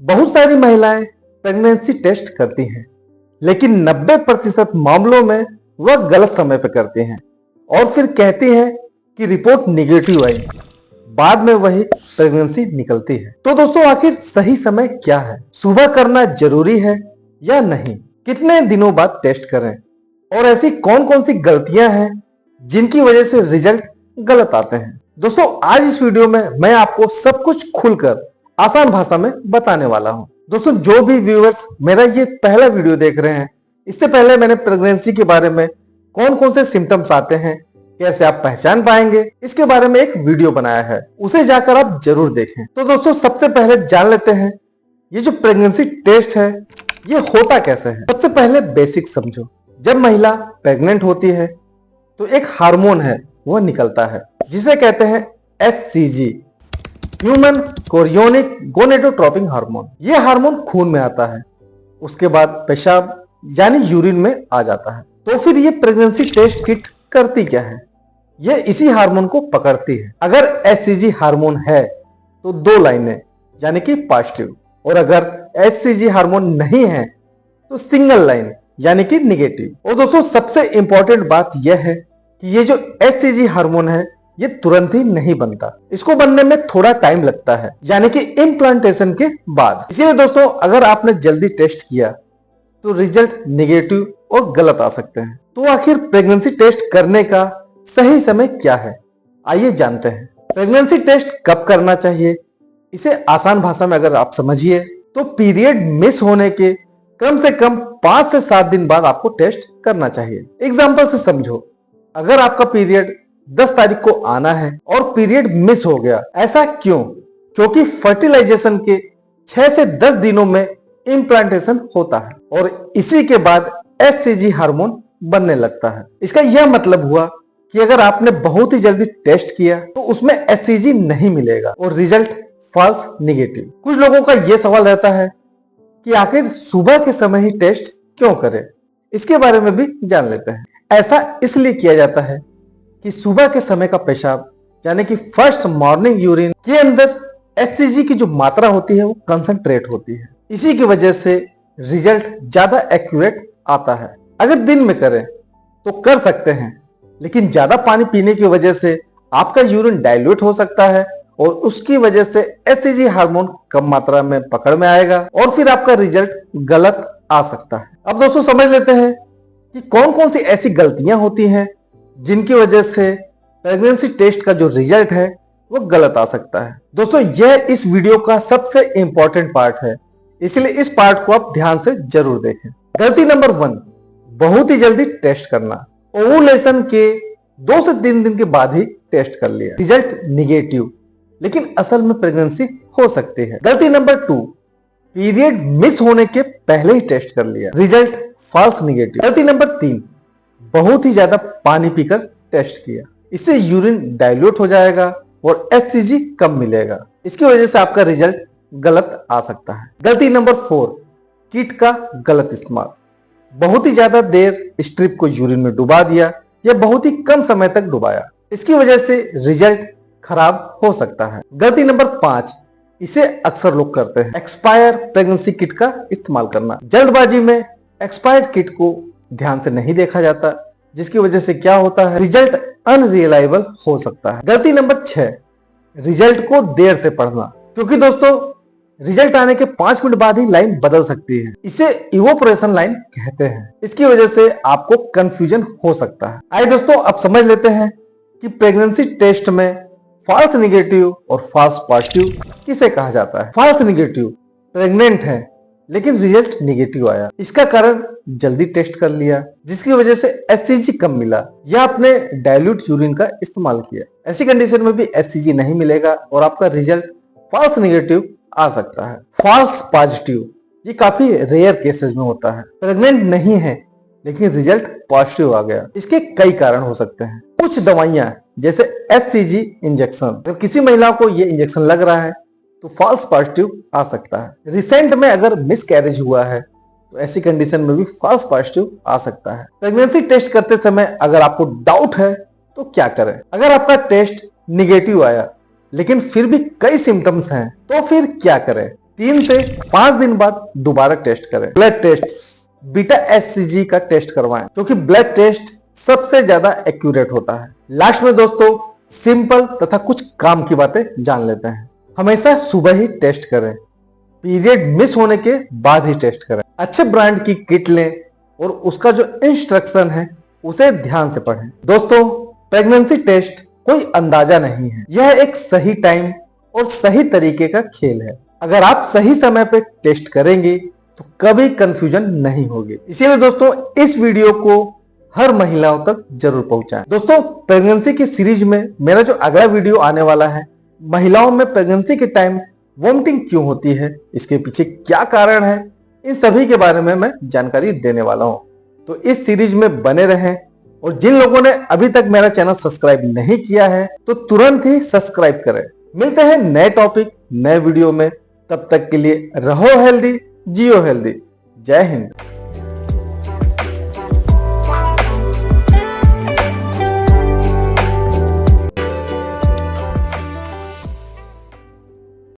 बहुत सारी महिलाएं प्रेगनेंसी टेस्ट करती हैं, लेकिन 90% मामलों में वह गलत समय पर करती हैं और फिर कहती हैं कि रिपोर्ट निगेटिव आई। बाद में वही प्रेगनेंसी निकलती है। तो दोस्तों, आखिर सही समय क्या है? सुबह करना जरूरी है या नहीं? कितने दिनों बाद टेस्ट करें? और ऐसी कौन कौन सी गलतियां हैं जिनकी वजह से रिजल्ट गलत आते हैं? दोस्तों, आज इस वीडियो में मैं आपको सब कुछ खुलकर आसान भाषा में बताने वाला हूं। दोस्तों, जो भी व्यूअर्स मेरा ये पहला वीडियो देख रहे हैं, इससे पहले मैंने प्रेगनेंसी के बारे में कौन कौन से सिम्टम्स आते हैं, कैसे आप पहचान पाएंगे, इसके बारे में एक वीडियो बनाया है, उसे जाकर आप जरूर देखें। तो दोस्तों, सबसे पहले जान लेते हैं ये जो प्रेगनेंसी टेस्ट है ये होता कैसे है। सबसे पहले बेसिक समझो। जब महिला प्रेग्नेंट होती है तो एक हार्मोन है वह निकलता है जिसे कहते हैं HCG, human chorionic gonadotropic hormone. यह हार्मोन खून में आता है, उसके बाद पेशाब यानी यूरिन में आ जाता है। तो फिर ये प्रेगनेंसी टेस्ट किट करती क्या है? यह इसी हार्मोन को पकड़ती है। अगर HCG हार्मोन है तो 2 लाइनें यानी कि पॉजिटिव, और अगर HCG हार्मोन नहीं है तो सिंगल लाइन यानी कि निगेटिव। और दोस्तों, सबसे इंपॉर्टेंट बात यह है कि ये जो HCG हार्मोन है ये तुरंत ही नहीं बनता, इसको बनने में थोड़ा टाइम लगता है, यानी कि इम्प्लांटेशन के बाद। इसलिए दोस्तों, अगर आपने जल्दी टेस्ट किया तो रिजल्ट नेगेटिव और गलत आ सकते हैं। तो आखिर प्रेगनेंसी टेस्ट करने का सही समय क्या है, आइए जानते हैं। प्रेगनेंसी टेस्ट कब करना चाहिए, इसे आसान भाषा में अगर आप समझिए तो पीरियड मिस होने के कम से कम 5 से 7 दिन बाद आपको टेस्ट करना चाहिए। एग्जाम्पल से समझो, अगर आपका पीरियड 10 तारीख को आना है और पीरियड मिस हो गया, ऐसा क्यों? क्योंकि फर्टिलाइजेशन के 6 से 10 दिनों में इम्प्लांटेशन होता है और इसी के बाद HCG हार्मोन बनने लगता है। इसका यह मतलब हुआ कि अगर आपने बहुत ही जल्दी टेस्ट किया तो उसमें HCG नहीं मिलेगा और रिजल्ट फॉल्स निगेटिव। कुछ लोगों का यह सवाल रहता है कि आखिर सुबह के समय ही टेस्ट क्यों करें, इसके बारे में भी जान लेते हैं। ऐसा इसलिए किया जाता है कि सुबह के समय का पेशाब यानी कि फर्स्ट मॉर्निंग यूरिन के अंदर HCG की जो मात्रा होती है वो कंसंट्रेट होती है। इसी की वजह से रिजल्ट ज्यादा एक्यूरेट आता है। अगर दिन में करें तो कर सकते हैं, लेकिन ज्यादा पानी पीने की वजह से आपका यूरिन डाइल्यूट हो सकता है और उसकी वजह से HCG हार्मोन कम मात्रा में पकड़ में आएगा और फिर आपका रिजल्ट गलत आ सकता है। अब दोस्तों, समझ लेते हैं कि कौन कौन सी ऐसी गलतियां होती हैं जिनकी वजह से प्रेगनेंसी टेस्ट का जो रिजल्ट है वो गलत आ सकता है। दोस्तों, यह इस वीडियो का सबसे इंपॉर्टेंट पार्ट है, इसलिए इस पार्ट को आप ध्यान से जरूर देखें। गलती नंबर 1, बहुत ही जल्दी टेस्ट करना। ओवुलेशन के 2 से 3 दिन के बाद ही टेस्ट कर लिया, रिजल्ट निगेटिव, लेकिन असल में प्रेगनेंसी हो सकती है। गलती नंबर 2, पीरियड मिस होने के पहले ही टेस्ट कर लिया, रिजल्ट फॉल्स निगेटिव। गलती नंबर 3, बहुत ही ज्यादा पानी पीकर टेस्ट किया, इससे यूरिन डाइल्यूट हो जाएगा और HCG कम मिलेगा, इसकी वजह से आपका रिजल्ट गलत आ सकता है। गलती नंबर 4, किट का गलत इस्तेमाल। बहुत ही ज्यादा देर स्ट्रिप को यूरिन में डुबा दिया या बहुत ही कम समय तक डुबाया, इसकी वजह से रिजल्ट खराब हो सकता है। गलती नंबर 5, इसे अक्सर लोग करते हैं, एक्सपायर प्रेगनेंसी किट का इस्तेमाल करना। जल्दबाजी में एक्सपायर्ड किट को ध्यान से नहीं देखा जाता, जिसकी वजह से क्या होता है, रिजल्ट अनरिलायबल हो सकता है। गलती नंबर 6, रिजल्ट को देर से पढ़ना, क्योंकि दोस्तों रिजल्ट आने के 5 मिनट बाद ही लाइन बदल सकती है, इसे इवोपोरेशन लाइन कहते हैं। इसकी वजह से आपको कंफ्यूजन हो सकता है। आइए दोस्तों, अब समझ लेते हैं कि प्रेगनेंसी टेस्ट में फॉल्स निगेटिव और फॉल्स पॉजिटिव किसे कहा जाता है। फॉल्स निगेटिव, प्रेग्नेंट है लेकिन रिजल्ट निगेटिव आया, इसका कारण जल्दी टेस्ट कर लिया जिसकी वजह से HCG कम मिला या आपने डाइल्यूट यूरिन का इस्तेमाल किया। ऐसी कंडीशन में भी HCG नहीं मिलेगा और आपका रिजल्ट फॉल्स निगेटिव आ सकता है। फॉल्स पॉजिटिव, ये काफी रेयर केसेस में होता है, प्रेग्नेंट नहीं है लेकिन रिजल्ट पॉजिटिव आ गया। इसके कई कारण हो सकते हैं। कुछ दवाइयां जैसे HCG इंजेक्शन, अगर किसी महिला को ये इंजेक्शन लग रहा है तो फॉल्स पॉजिटिव आ सकता है। रिसेंट में अगर मिस कैरेज हुआ है तो ऐसी कंडीशन में भी फॉल्स पॉजिटिव आ सकता है। प्रेगनेंसी टेस्ट करते समय अगर आपको डाउट है तो क्या करें? अगर आपका टेस्ट निगेटिव आया लेकिन फिर भी कई सिम्टम्स हैं तो फिर क्या करें? 3 से 5 दिन बाद दोबारा टेस्ट करें। ब्लड टेस्ट, बीटा HCG का टेस्ट करवाएं, क्योंकि ब्लड टेस्ट सबसे ज्यादा एक्यूरेट होता है। लास्ट में दोस्तों सिंपल तथा कुछ काम की बातें जान लेते हैं। हमेशा सुबह ही टेस्ट करें, पीरियड मिस होने के बाद ही टेस्ट करें। अच्छे ब्रांड की किट लें और उसका जो इंस्ट्रक्शन है उसे ध्यान से पढ़ें। दोस्तों प्रेगनेंसी टेस्ट कोई अंदाजा नहीं है, यह एक सही टाइम और सही तरीके का खेल है। अगर आप सही समय पे टेस्ट करेंगे तो कभी कंफ्यूजन नहीं होगी। इसीलिए दोस्तों इस वीडियो को हर महिलाओं तक जरूर पहुंचाएं। दोस्तों प्रेगनेंसी की सीरीज में मेरा जो अगला वीडियो आने वाला है, महिलाओं में प्रेगनेंसी के टाइम वोमिटिंग क्यों होती है, इसके पीछे क्या कारण है, इन सभी के बारे में मैं जानकारी देने वाला हूं। तो इस सीरीज में बने रहें और जिन लोगों ने अभी तक मेरा चैनल सब्सक्राइब नहीं किया है तो तुरंत ही सब्सक्राइब करें। मिलते हैं नए टॉपिक नए वीडियो में, तब तक के लिए रहो हेल्दी, जियो हेल्दी। जय हिंद।